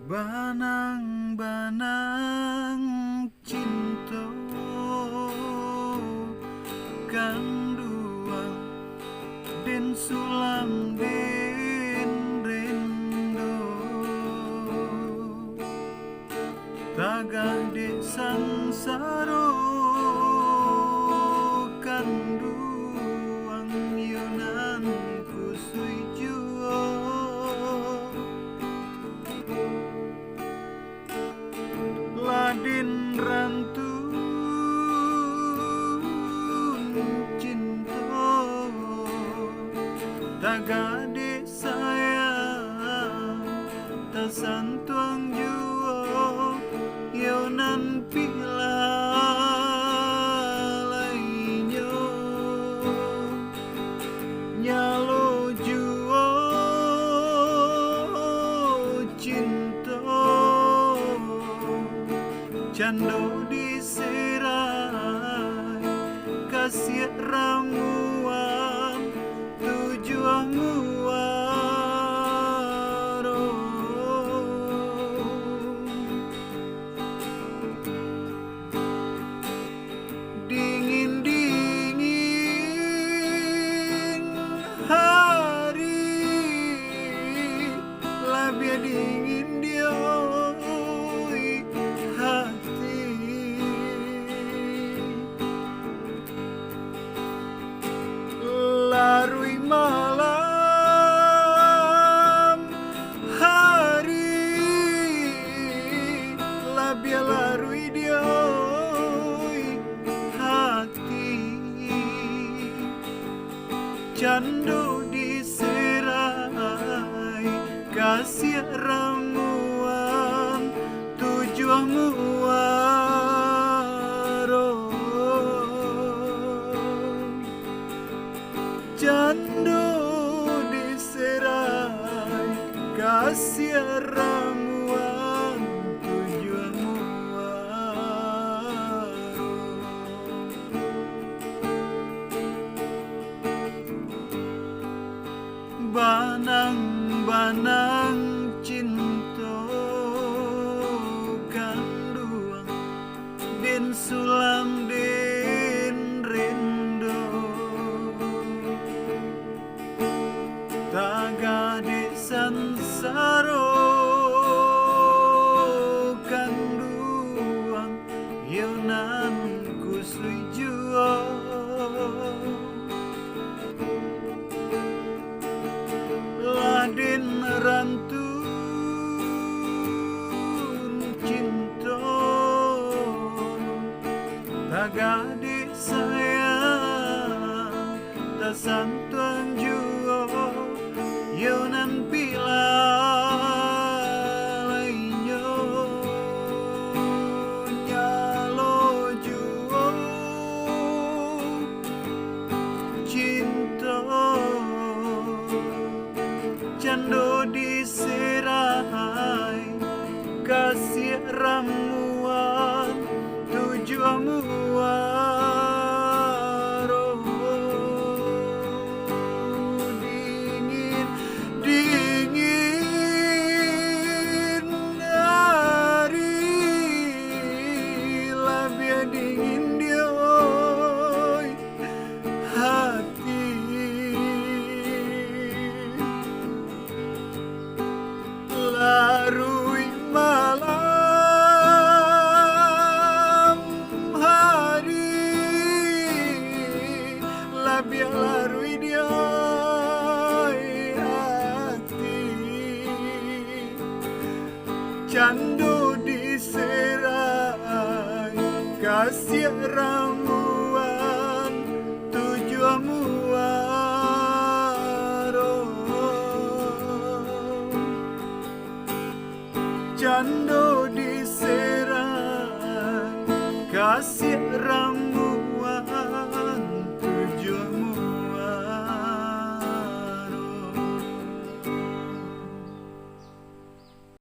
Banang-banang cinta kanduang den sulam den rendo tagah de sansaro kanduang yunan kusui juo ladin rantun cinta tagade sayang tasantuang juo yonan pila lainyo nyalo juo cinta cando diserai kasih ramuan tujuan muaro dingin-dingin hari labia dingin dia larui malam hari labia larui dia hati candu diserai kasih ramuan tujuan muaro candu diserai kasih ramuan tujuan muaro banang-banang cinta kanduang den sulam den rendo tagade sansaro kanduang yonan kusui juo ladin rantun cinta tagade sayang tasantuang juo yonan pila lainyo nyalo juo cinta cando diserai kasih ramuan tujuan muaro dingin hari labia dingin dia hati larui malam hari labia larui dia hati candu diserai kasih ramuan tujuan muaro candu diserai kasih ramuan